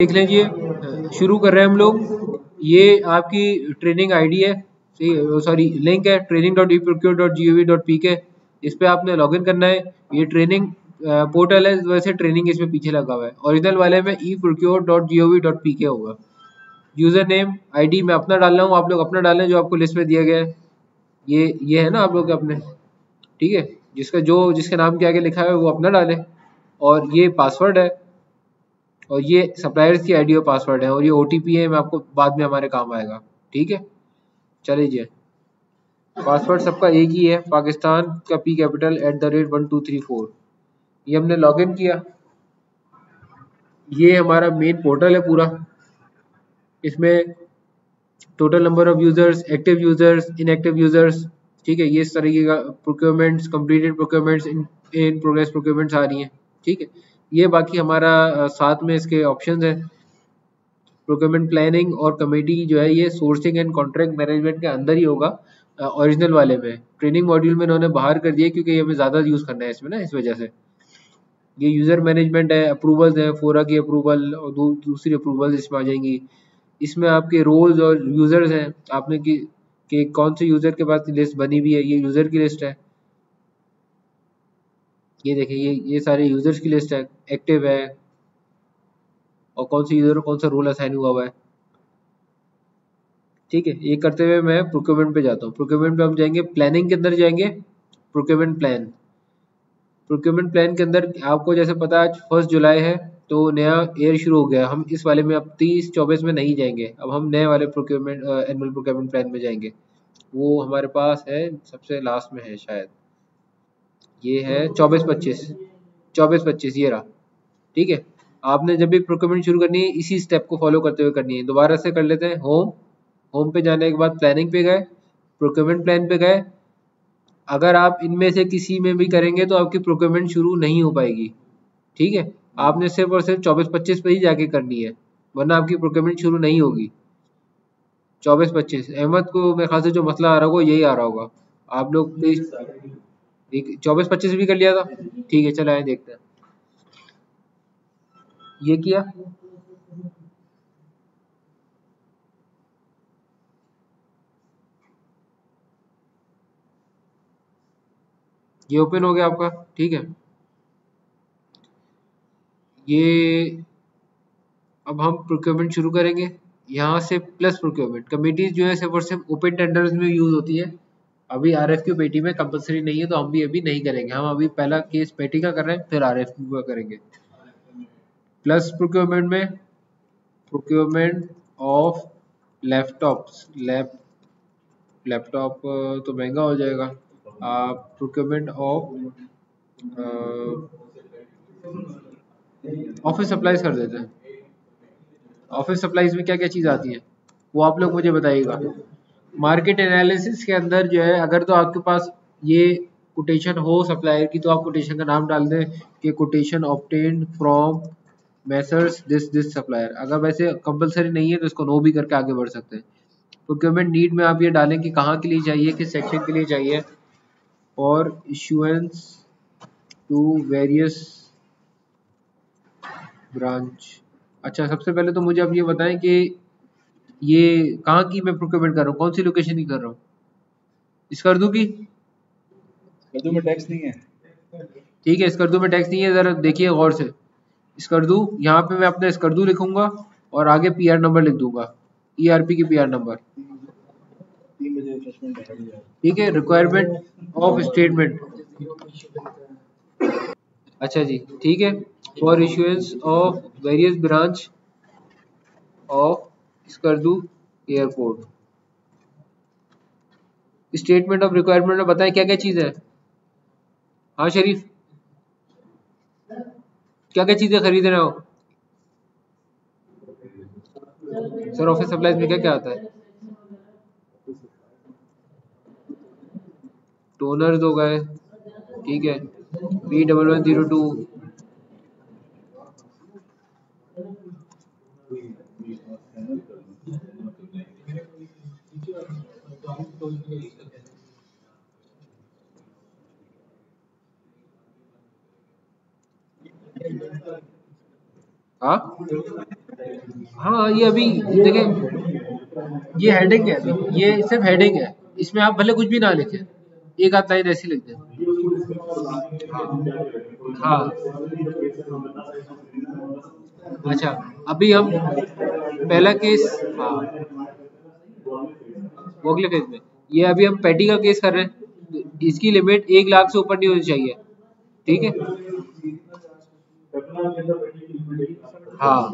देख लीजिए, शुरू कर रहे हैं हम लोग। ये आपकी ट्रेनिंग आईडी है, सॉरी लिंक है training.eprocure.gov.pk। इस पे आपने लॉगिन करना है। ये ट्रेनिंग पोर्टल है, वैसे ट्रेनिंग इसमें पीछे लगा हुआ है। ओरिजिनल वाले में eprocure.gov.pk होगा। यूजर नेम आईडी मैं अपना डाल रहा हूँ, आप लोग अपना डालें जो आपको लिस्ट में दिया गया है। ये है ना आप लोग के अपने, ठीक है। जिसके नाम के आगे लिखा है वो अपना डाले। और ये पासवर्ड है, और ये सप्लायर्स की आईडी और पासवर्ड है, और ये ओटीपी है, मैं आपको बाद में हमारे काम आएगा, ठीक है। चलिए, पासवर्ड सबका एक ही है, पाकिस्तान का P कैपिटल @1234। ये हमने लॉगिन किया। ये हमारा मेन पोर्टल है पूरा। इसमें total number of users, active users, inactive users, ठीक है, ये इस तरीके का procurements, completed procurements, in progress procurements आ रही हैं, ठीक है। ये बाकी हमारा साथ में इसके ऑप्शंस हैं। प्रोक्योरमेंट प्लानिंग और कमेटी जो है ये सोर्सिंग एंड कॉन्ट्रैक्ट मैनेजमेंट के अंदर ही होगा। ओरिजिनल वाले में ट्रेनिंग मॉड्यूल में इन्होंने बाहर कर दिया क्योंकि हमें ज़्यादा यूज़ करना है इसमें ना, इस वजह से। ये यूज़र मैनेजमेंट है, अप्रूवल्स है, फोरा की अप्रूवल और दूसरी अप्रूवल इसमें आ जाएंगी। इसमें आपके रोल्स और यूज़र्स हैं, आपने कि कौन से यूज़र के पास लिस्ट बनी हुई है, ये यूज़र की लिस्ट है। ये देखिए, ये सारे यूज़र्स की लिस्ट है, एक्टिव है, और कौन से यूज़र को कौन सा रोल असाइन हुआ है, ठीक है। ये करते हुए मैं प्रोक्योरमेंट पे जाता हूँ। प्रोक्योरमेंट पे हम जाएंगे, प्लानिंग के अंदर जाएंगे, प्रोक्योरमेंट प्लान। प्रोक्योरमेंट प्लान के अंदर आपको जैसे पता है आज 1 जुलाई है, तो नया ईयर शुरू हो गया। हम इस वाले में अब 30-24 में नहीं जाएंगे, अब हम नए वाले प्रोक्योरमेंट एनुअल प्रोक्योरमेंट प्लान में जाएंगे। वो हमारे पास है, सबसे लास्ट में है शायद, ये है 24-25 ये रहा, ठीक है। आपने जब भी प्रोक्योरमेंट शुरू करनी है इसी स्टेप को फॉलो करते हुए करनी है। दोबारा से कर लेते हैं। होम पे जाने के बाद प्लानिंग पे गए, प्रोक्योरमेंट प्लान पे गए। अगर आप इनमें से किसी में भी करेंगे तो आपकी प्रोक्योरमेंट शुरू नहीं हो पाएगी, ठीक है। आपने सिर्फ और सिर्फ 24-25 पे ही जाके करनी है, वरना आपकी प्रोक्योरमेंट शुरू नहीं होगी। 24-25 अहमद को मेरे ख्याल से जो मसला आ रहा होगा यही आ रहा होगा। आप लोग प्लीज 24-25 भी कर लिया था, ठीक है। चलो आए देखते हैं। ये किया, ये ओपन हो गया आपका, ठीक है। ये अब हम प्रोक्योरमेंट शुरू करेंगे। यहाँ से प्लस प्रोक्योरमेंट कमिटीज जो है सिर्फ और सिर्फ ओपन टेंडर्स में यूज होती है। अभी आरएफक्यू पेटी में कंपलसरी नहीं है, तो हम भी अभी नहीं करेंगे। हम अभी पहला केस पेटी का कर रहे हैं, फिर आरएफक्यू का करेंगे। प्लस प्रोक्योरमेंट में प्रोक्योरमेंट ऑफ लैपटॉप्स, लैपटॉप तो महंगा हो जाएगा। प्रोक्योरमेंट ऑफ ऑफिस सप्लाईज कर देते हैं। ऑफिस सप्लाईज में क्या क्या चीज़ आती है वो आप लोग मुझे बताइएगा। मार्केट एनालिसिस के अंदर जो है, अगर तो आपके पास ये कोटेशन हो सप्लायर की, तो आप कोटेशन का नाम डाल दें कि quotation obtained from Messrs this supplier. अगर वैसे कंपलसरी नहीं है तो इसको नो भी करके आगे बढ़ सकते हैं। प्रोक्योरमेंट नीड में आप ये डालें कि कहाँ के लिए चाहिए, किस सेक्शन के लिए चाहिए, और इशुएंस टू वेरियस ब्रांच। अच्छा, सबसे पहले तो मुझे अब ये बताएं कि ये कहाँ की मैं प्रोक्योरमेंट कर रहा हूँ, कौन सी लोकेशन की कर रहा हूँ। स्कर्दू की, स्कर्दू में टैक्स नहीं है, ठीक है। स्कर्दू में टैक्स नहीं है, जरा देखिए गौर से। स्कर्दू, यहाँ पे मैं अपना स्कर्दू लिखूंगा और आगे पीआर नंबर लिख दूंगा, ईआरपी की पीआर नंबर, 3 बजे रिफ्रेशमेंट है। ठीक है। रिक्वायरमेंट ऑफ स्टेटमेंट, अच्छा जी, ठीक है। For issuance of various branch of Skardu airport. Statement of requirement में बताएं क्या क्या चीज़ है। हाँ शरीफ, क्या क्या चीज़ें खरीद रहे हो सर? ऑफिस सप्लाईज में क्या क्या आता है? टोनर्स हो गए, ठीक है। P1102, हाँ हाँ ये अभी देखें, ये हेडिंग है, अभी ये सिर्फ हेडिंग है, इसमें आप भले कुछ भी ना लिखें, एक आध लाइन ऐसी लिख दें। हाँ अच्छा, अभी हम पहला केस, हाँ वो अगले फेज में, ये अभी हम पैटी का केस कर रहे हैं, तो इसकी लिमिट 1 लाख से ऊपर नहीं होनी चाहिए, ठीक है। हाँ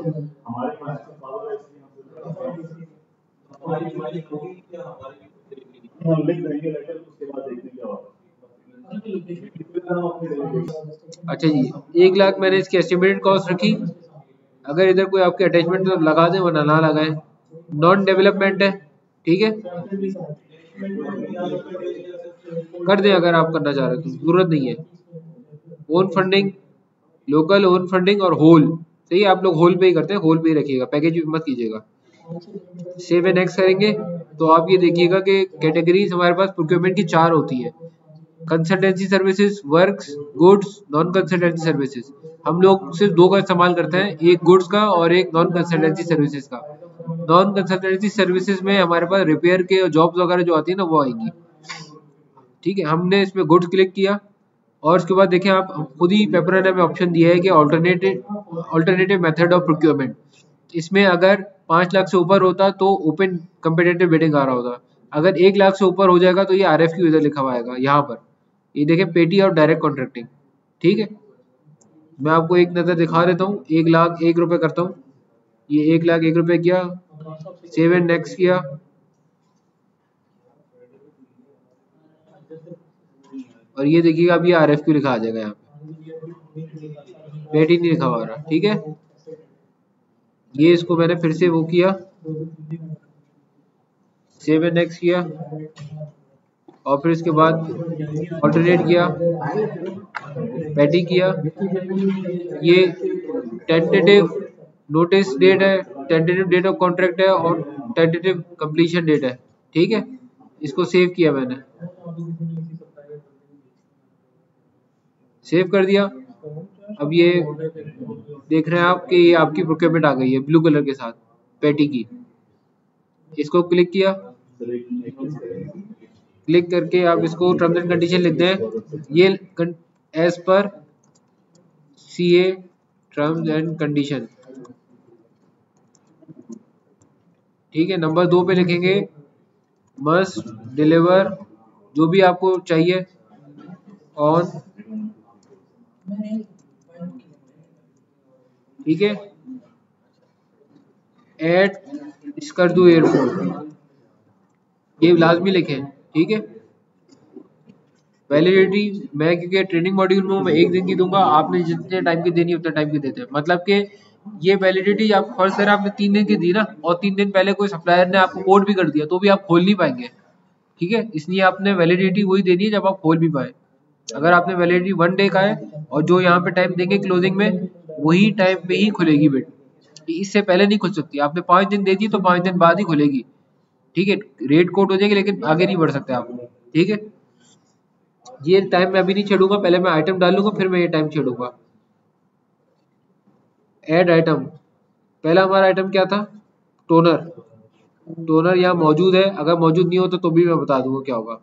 लिख देंगे लेटर, उसके बाद देखते हैं क्या होगा। अच्छा जी, 1 लाख मैंने इसकी एस्टिमेटेड कॉस्ट रखी, अगर इधर कोई आपके अटैचमेंट तो लगा दें वरना ना लगाएं। नॉन डेवलपमेंट है, ठीक है, कर दें अगर आप करना चाह रहे हो तो, जरूरत नहीं है। Own funding, local own funding और होल, सही है, आप लोग होल पे ही करते हैं, होल पे ही रखिएगा, पैकेज मत कीजिएगा। सेव एंड नेक्स्ट करेंगे तो आप ये देखिएगा कि कैटेगरीज हमारे पास प्रोक्योरमेंट की 4 होती है, consultancy services, works, goods, non consultancy services. हम लोग सिर्फ 2 का इस्तेमाल करते हैं, एक गुड्स का और एक नॉन कंसल्टेंसी सर्विसेज का। नॉन कंसल्टेंसी सर्विसेज में हमारे पास रिपेयर के जॉब्स वगैरह जो आती है ना वो आएंगी, ठीक है। हमने इसमें गुड्स क्लिक किया और उसके बाद देखें आप खुद ही पेपर ने हमें ऑप्शन दिया है कि ऑल्टरनेटिव मेथड ऑफ प्रोक्योरमेंट। इसमें अगर 5 लाख से ऊपर होता तो ओपन कम्पिटेटिव बिडिंग आ रहा होता, अगर 1 लाख से ऊपर हो जाएगा तो ये RFQ इधर लिखा हुआ आएगा यहाँ पर, ये देखें पेटी और डायरेक्ट कॉन्ट्रैक्टिंग, ठीक है। मैं आपको एक नज़र दिखा देता हूँ, 1 लाख 1 रुपये करता हूँ, ये 1 लाख 1 रुपये किया, सेव एंड नेक्स्ट किया, और ये देखिएगा अब ये RFQ लिखा आ जाएगा यहाँ पे, पेटी नहीं लिखा हुआ रहा, ठीक है। ये इसको मैंने फिर से वो किया, सेव एंड नेक्स्ट किया, और फिर इसके बाद ऑल्टरनेट किया, पैटी किया, ये टेंटेटिव नोटिस डेट है, टेंटेटिव डेट ऑफ कॉन्ट्रैक्ट है और टेंटेटिव कंप्लीशन डेट है, ठीक है। इसको सेव किया मैंने, सेव कर दिया। अब ये देख रहे हैं आप कि ये आपकी प्रोक्योरमेंट आ गई है ब्लू कलर के साथ पैटी की, इसको क्लिक किया, क्लिक करके आप इसको टर्म्स एंड कंडीशन लिखते हैं, ये as per CA terms and condition, ठीक है। नंबर 2 पे लिखेंगे मस्ट डिलीवर, जो भी आपको चाहिए ऑन, ठीक है, एट स्कर्दू एयरपोर्ट, ये लाजमी लिखें, ठीक है। वैलिडिटी मैं क्योंकि ट्रेनिंग मॉड्यूल में मैं 1 दिन की दूंगा, आपने जितने टाइम की देनी उतने टाइम की देते हैं, मतलब कि ये वैलिडिटी आप फर्स्ट तरह आपने 3 दिन की दी ना, और 3 दिन पहले कोई सप्लायर ने आपको कोड भी कर दिया तो भी आप खोल नहीं पाएंगे, ठीक है। इसलिए आपने वैलिडिटी वही देनी है जब आप खोल भी पाए। अगर आपने वैलिडिटी 1 डे का है और जो यहाँ पे टाइम देंगे क्लोजिंग में वही टाइम पे ही खुलेगी बिट, इससे पहले नहीं खुल सकती। आपने 5 दिन दे दी तो 5 दिन बाद ही खुलेगी, ठीक है। रेट कोड हो जाएगी लेकिन आगे नहीं बढ़ सकते आप, ठीक है। ये टाइम मैं अभी नहीं छेड़ूंगा, पहले मैं आइटम डालूंगा फिर मैं ये टाइम छेड़ूंगा। ऐड आइटम, पहला हमारा आइटम क्या था, टोनर। टोनर यहाँ मौजूद है, अगर मौजूद नहीं होता तो भी मैं बता दूंगा क्या होगा।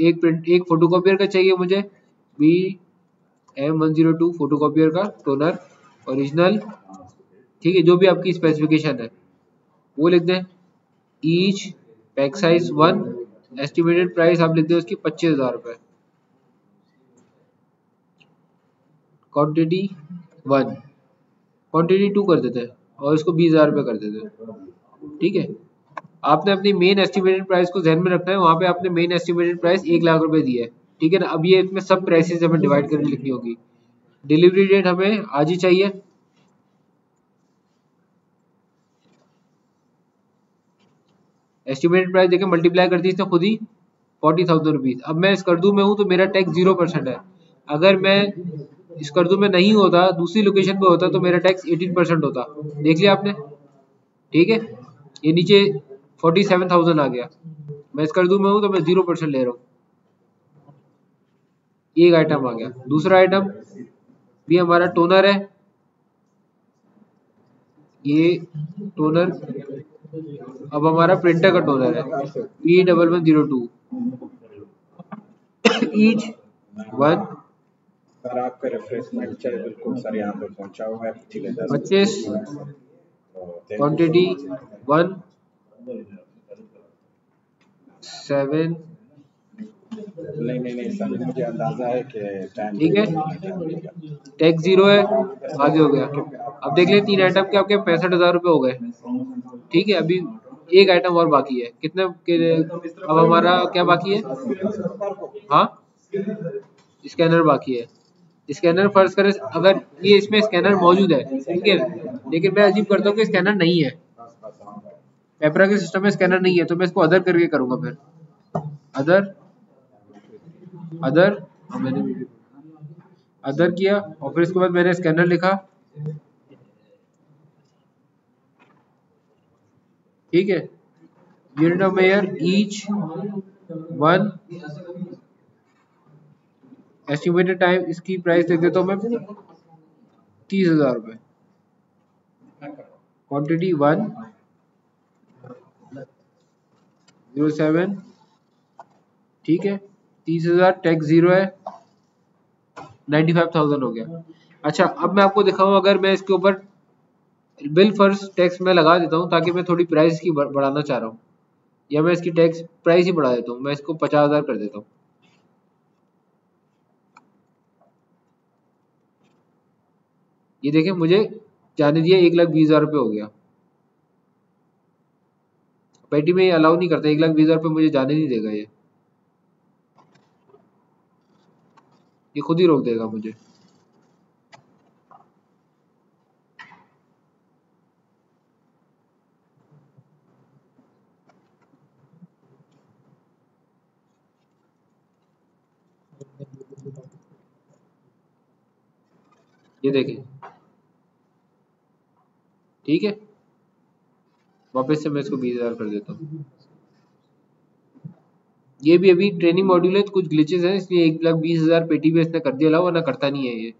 एक प्रिंट, एक फोटोकॉपियर का चाहिए मुझे, BM102 फोटोकॉपियर का टोनर ओरिजिनल, ठीक है, जो भी आपकी स्पेसिफिकेशन है वो लिख दें। Each pack size 1, estimated price आप लिख दें उसकी 25,000 रुपये, क्वांटिटी 1, क्वांटिटी 2 कर देते हैं और इसको 20,000 रुपये कर देते हैं, ठीक है। आपने अपनी मेन एस्टिमेटेड प्राइस को ध्यान में रखना है, वहाँ पे आपने मेन एस्टिमेटेड प्राइस 1 लाख रुपए दी है, ठीक है ना। अब ये इसमें सब प्राइसेस हमें डिवाइड करके लिखनी होगी। डिलीवरी डेट हमें आज ही चाहिए, एस्टिमेटेड प्राइस देखें मल्टीप्लाई कर दी इसने खुद ही 40,000 रुपीज। अब मैं स्कर्दू में हूँ तो मेरा टैक्स 0% है, अगर मैं स्कर्दू में नहीं होता दूसरी लोकेशन पे होता तो मेरा टैक्स 18% होता, देख लिया आपने, ठीक है। ये नीचे 47,000 आ गया, मैं स्कर्दू में हूँ तो मैं 0% ले रहा हूँ, एक आइटम आ गया। दूसरा आइटम भी हमारा टोनर है, ये टोनर अब हमारा प्रिंटर का टोनर है P1102 ईच वन सर आपका रिफ्रेशमेंट चल बिल्कुल सर यहाँ पे पहुँचा हुआ है पिछले 10 25 क्वांटिटी 1 7 नहीं सर मुझे अंदाजा है कि टाइम ठीक है। टैक्स 0 है, आगे हो गया। अब देख ले 3 आइटम के आपके 65,000 रुपये हो गए। ठीक है, अभी एक आइटम और बाकी है। कितने के अब हमारा क्या बाकी है? हाँ, स्कैनर बाकी है। स्कैनर फर्ज करें अगर ये इसमें स्कैनर मौजूद है, ठीक है, लेकिन मैं अजीब करता हूँ कि स्कैनर नहीं है, पेपरा के सिस्टम में स्कैनर नहीं है, तो मैं इसको अदर करके करूंगा। फिर अदर मैंने अदर किया और फिर इसके बाद मैंने स्कैनर लिखा। ठीक है, unit of measure each one, estimated time, इसकी प्राइस लिख देता हूँ मैं 30,000 रुपये। क्वांटिटी 1 07, ठीक है, 30,000, टैक्स 0 है, 95,000 हो गया। अच्छा, अब मैं आपको दिखाऊं, अगर मैं इसके ऊपर बिल फर्स्ट टैक्स में लगा देता हूं, ताकि मैं थोड़ी प्राइस की बढ़ाना चाह रहा हूं, या मैं इसकी टैक्स प्राइस ही बढ़ा देता हूं, मैं इसको 50,000 कर देता हूं। ये देखें, मुझे जाने दिया 1,20,000 रुपये हो गया। पेटी में अलाउ नहीं करता, 1,20,000 रुपये मुझे जाने नहीं देगा, ये खुद ही रोक देगा मुझे। ये देखें, ठीक है, वापस से मैं इसको 20,000 कर देता हूँ। ये भी अभी ट्रेनिंग मॉड्यूल है, तो कुछ ग्लिचेस हैं, इसलिए 1,20,000 पेटी पे इसने कर दिया अलाउ, वरना करता नहीं है ये।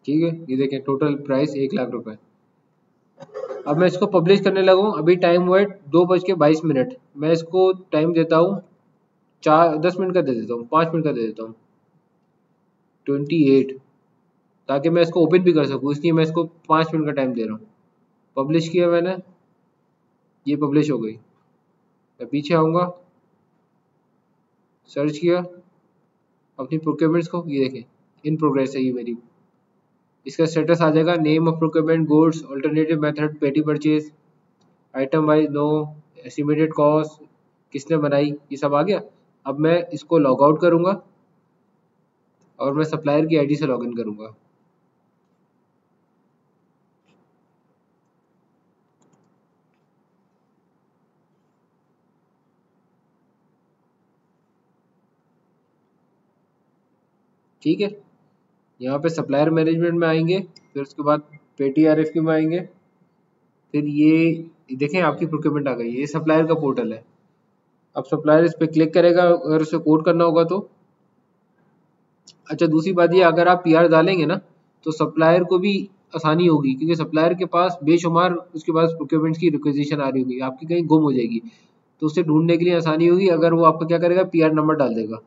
ठीक है, ये देखें, टोटल प्राइस 1,00,000 रुपए। अब मैं इसको पब्लिश करने लगा हूँ। अभी टाइम हुआ है 2:22। मैं इसको टाइम देता हूँ 10 मिनट का दे देता हूँ, 5 मिनट का दे देता हूँ, 28, ताकि मैं इसको ओपन भी कर सकूँ, इसलिए मैं इसको 5 मिनट का टाइम दे रहा हूँ। पब्लिश किया मैंने, ये पब्लिश हो गई। मैं पीछे आऊँगा, सर्च किया अपनी प्रोक्योरमेंट्स को, ये देखें इन प्रोग्रेस है ये मेरी। इसका स्टेटस आ जाएगा, name of procurement, goods, alternative method, petty purchase, item wise no, estimated cost, किसने बनाई, ये सब आ गया। अब मैं इसको लॉग आउट करूँगा और मैं सप्लायर की आईडी से लॉगिन करूँगा। ठीक है, यहाँ पे सप्लायर मैनेजमेंट में आएंगे, फिर उसके बाद पेटी आरएफक्यू में आएंगे, फिर ये देखें आपकी प्रोक्योरमेंट आ गई। ये सप्लायर का पोर्टल है। अब सप्लायर इस पर क्लिक करेगा अगर उसे कोड करना होगा तो। अच्छा, दूसरी बात ये, अगर आप पीआर डालेंगे ना, तो सप्लायर को भी आसानी होगी, क्योंकि सप्लायर के पास बेशुमार उसके पास प्रोक्योरमेंट्स की रिक्वेजिशन आ रही होगी, आपकी कहीं गुम हो जाएगी, तो उसे ढूंढने के लिए आसानी होगी अगर वो आपका क्या करेगा, पीआर नंबर डाल देगा।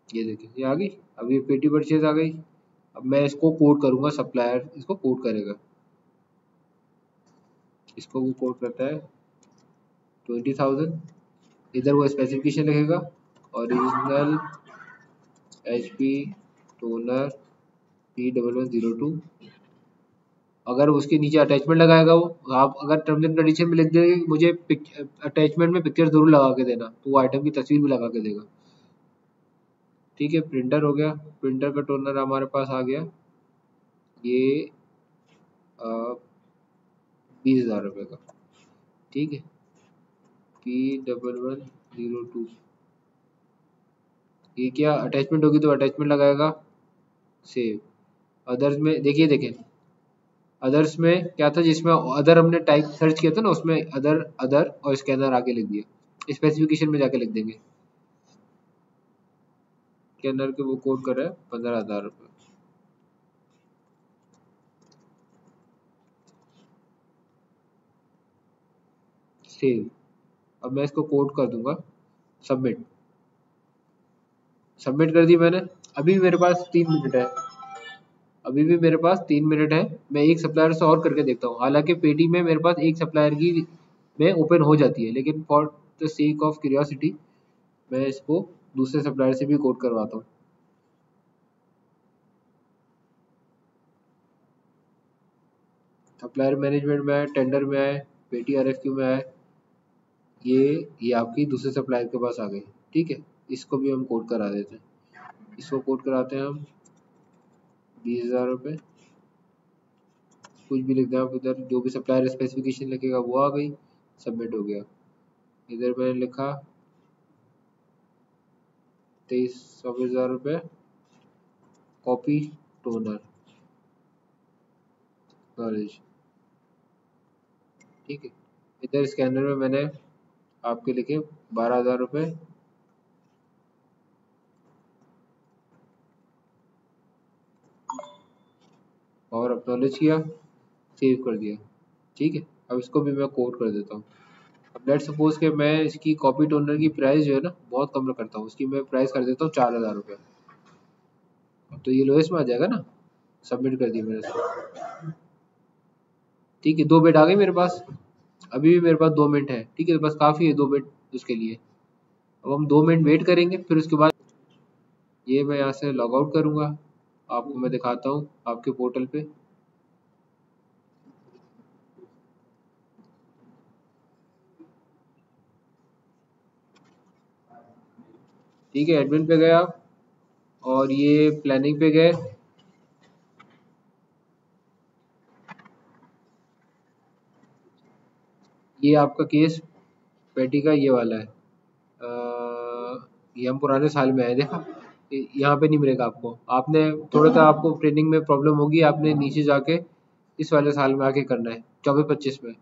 ये देखिए, ये आ गई। अब ये पेटी परचेज आ गई। अब मैं इसको कोड करूंगा, सप्लायर इसको कोड करेगा, इसको वो कोड करता है 20,000। इधर वो स्पेसिफिकेशन लिखेगा, ओरिजिनल HP टोनर P1102। अगर उसके नीचे अटैचमेंट लगाएगा वो, आप अगर टर्म्स एंड कंडीशन में लिख देंगे मुझे अटैचमेंट में पिक्चर जरूर लगा के देना, तो वो आइटम की तस्वीर भी लगा के देगा। ठीक है, प्रिंटर हो गया, प्रिंटर का टोनर हमारे पास आ गया, ये 20,000 रुपये का। ठीक है, P1102। ये क्या अटैचमेंट होगी तो अटैचमेंट लगाएगा, सेव। अदर्स में देखिए, देखें अदर्स में क्या था, जिसमें अदर हमने टाइप सर्च किया था ना, उसमें अदर अदर और स्कैनर आके लिख दिया। स्पेसिफिकेशन में जाके लिख देंगे, स्कैनर के वो कोड कर रहा है 15,000 रुपये। सेव। अब मैं इसको कोड कर दूंगा, सबमिट। सबमिट कर दी मैंने। अभी भी मेरे पास 3 मिनट है, अभी भी मेरे पास 3 मिनट है। मैं एक सप्लायर से और करके देखता हूँ। हालांकि पेटी में मेरे पास एक सप्लायर की में ओपन हो जाती है, लेकिन for the sake of curiosity मैं इसको दूसरे सप्लायर से भी कोड करवाता हूँ। सप्लायर मैनेजमेंट में आए, टेंडर में आए, पेटी RFQ में आए, ये आपकी दूसरे सप्लायर के पास आ गई। ठीक है, इसको भी हम कोड करा देते हैं। इसको कोड कराते हैं हम 20,000 रुपये। कुछ भी लिख दें आप इधर, जो भी सप्लायर स्पेसिफिकेशन लिखेगा वो आ गई, सबमिट हो गया। इधर मैंने लिखा 23,000 रुपये, कॉपी टोनर नॉलेज। ठीक है, इधर स्कैनर में मैंने आपके लिखे 12,000 रुपये, और अपनॉलेज किया, सेव कर दिया। ठीक है, अब इसको भी मैं कोड कर देता हूँ। अब लेट्स सपोज कि मैं इसकी कॉपी टोनर की प्राइस जो है ना बहुत कम करता हूँ, इसकी मैं प्राइस कर देता हूँ 4,000 रुपये। अब तो ये लोएस्ट में आ जाएगा ना। सबमिट कर दिया मैंने इसको। ठीक है, 2 बिट आ गई मेरे पास। अभी भी मेरे पास 2 मिनट है। ठीक है, बस काफ़ी है 2 मिनट उसके लिए। अब हम 2 मिनट वेट करेंगे, फिर उसके बाद ये मैं यहाँ से लॉग आउट करूँगा। आपको मैं दिखाता हूँ आपके पोर्टल पे। ठीक है, एडमिन पे गए आप, और ये प्लानिंग पे गए। ये आपका केस पेटी का ये वाला है। ये हम पुराने साल में आए, देखा यहाँ पे नहीं मिलेगा आपको। आपने थोड़ा सा, आपको ट्रेनिंग में प्रॉब्लम होगी, आपने नीचे जाके इस वाले साल में आके करना है, 24-25 में।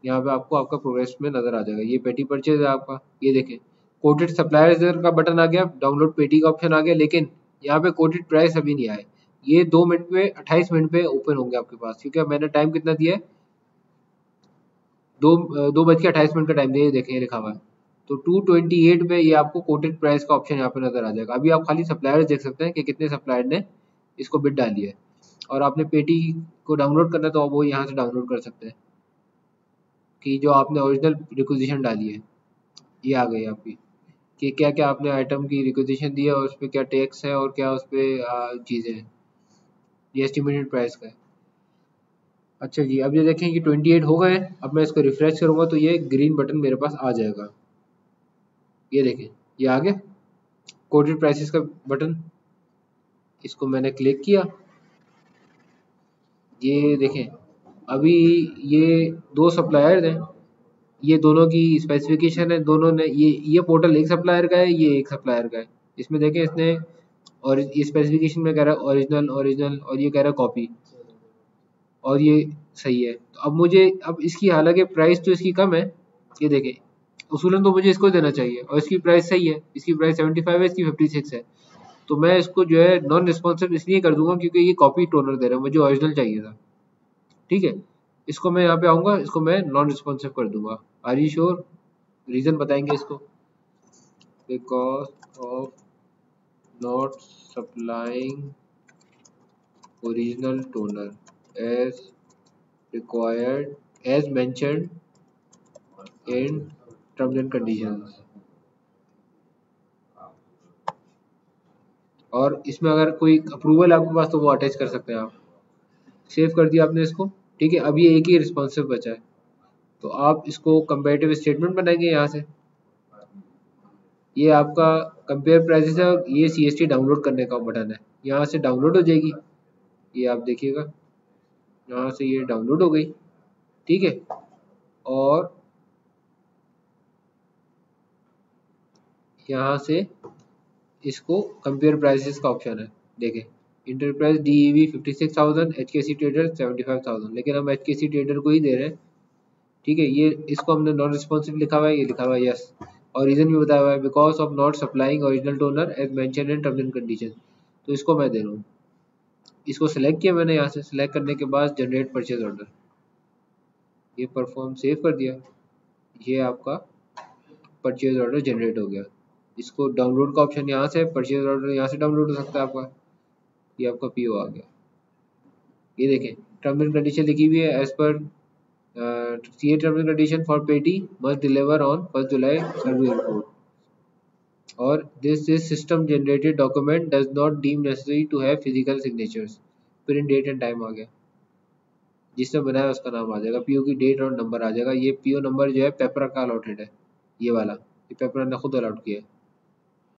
यहाँ पे आपको आपका प्रोग्रेस में नजर आ जाएगा। ये पेटी परचेज है आपका, ये देखें कोटेड सप्लायर का बटन आ गया, डाउनलोड पेटी का ऑप्शन आ गया, लेकिन यहाँ पे कोटेड प्राइस अभी नहीं आए। ये 2 मिनट पे 28 मिनट पे ओपन होंगे आपके पास, क्योंकि मैंने टाइम कितना दिया है, 2:28 का टाइम दिया, ये देखें लिखा हुआ है। तो 2:28 पे ये आपको कोटेड प्राइस का ऑप्शन यहाँ पे नजर आ जाएगा। अभी आप खाली सप्लायर्स देख सकते हैं कि कितने सप्लायर ने इसको बिड डाली है, और आपने पेटी को डाउनलोड करना है तो वो यहाँ से डाउनलोड कर सकते हैं कि जो आपने ओरिजिनल रिक्वेजिशन डाली है, ये आ गई आपकी कि क्या क्या आपने आइटम की रिक्वेजिशन दी है, और उस पर क्या टैक्स है और क्या उस पर चीज़ें हैं। ये एस्टिमेटेड प्राइस का है। अच्छा जी, अब ये देखें कि 28 हो गए। अब मैं इसको रिफ्रेश करूँगा तो ये ग्रीन बटन मेरे पास आ जाएगा। ये देखें, ये आ गया कोटेड प्राइसेस का बटन। इसको मैंने क्लिक किया, ये देखें अभी ये 2 सप्लायर्स हैं, ये दोनों की स्पेसिफिकेशन है, दोनों ने ये पोर्टल एक सप्लायर का है, ये एक सप्लायर का है। इसमें देखें इसने, और ये स्पेसिफिकेशन में कह रहा है ओरिजिनल ओरिजिनल, और ये कह रहा है कॉपी, और ये सही है। तो अब मुझे, अब इसकी हालांकि प्राइस तो इसकी कम है, ये देखें उसूलन तो मुझे इसको देना चाहिए, और इसकी प्राइस सही है, इसकी प्राइस 75 है, इसकी 56 है। तो मैं इसको जो है नॉन रिस्पॉन्सिव इसलिए कर दूंगा क्योंकि ये कॉपी टोनर दे रहा है, मुझे ओरिजिनल चाहिए था। ठीक है, इसको मैं यहाँ पे आऊँगा, इसको मैं नॉन रिस्पॉन्सिव कर दूंगा। Are you sure? रीज़न बताएंगे इसको, because of not supplying original toner as required as mentioned in terms and conditions. और इसमें अगर कोई अप्रूवल आपके पास तो वो अटैच कर सकते हैं आप। सेव कर दिया आपने इसको। ठीक है, अब ये एक ही रिस्पॉन्सिव बचा है, तो आप इसको कंपेरेटिव स्टेटमेंट बनाएंगे यहाँ से। ये आपका कंपेयर प्राइसेस है, और ये CST डाउनलोड करने का बटन है, यहाँ से डाउनलोड हो जाएगी। ये आप देखिएगा, यहाँ से ये डाउनलोड हो गई। ठीक है, और यहाँ से इसको कंपेयर प्राइसेस का ऑप्शन है, देखें इंटरप्राइज DEV 56,000, HKC ट्रेडर 75,000, लेकिन हम HKC ट्रेडर को ही दे रहे हैं। ठीक है, ये इसको हमने नॉन रिस्पॉन्सिव लिखा हुआ है, ये लिखा हुआ है यस, और रीजन भी बताया हुआ है because of not supplying original toner as mention in terms and condition, तो इसको मैं दे रहा हूँ। इसको सिलेक्ट किया मैंने, यहाँ से सिलेक्ट करने के बाद जनरेट परचेज ऑर्डर, ये परफॉर्म सेव कर दिया, ये आपका परचेज ऑर्डर जनरेट हो गया। इसको डाउनलोड का ऑप्शन यहाँ से, परचेज ऑर्डर यहाँ से डाउनलोड हो सकता है आपका, ये आपका PO आ गया। ये देखें टर्म्स एंड कंडीशन लिखी हुई है, as per CA terms and condition for petty must deliver on 1 July service report, और this system generated document does not deem necessary to have physical signatures, print date and time आ गया, जिसने बनाया उसका नाम आ जाएगा, PO की date और नंबर आ जाएगा। ये PO नंबर जो है पेपर का अलॉटेड है, ये वाला, ये पेपर ने खुद अलॉट किया है।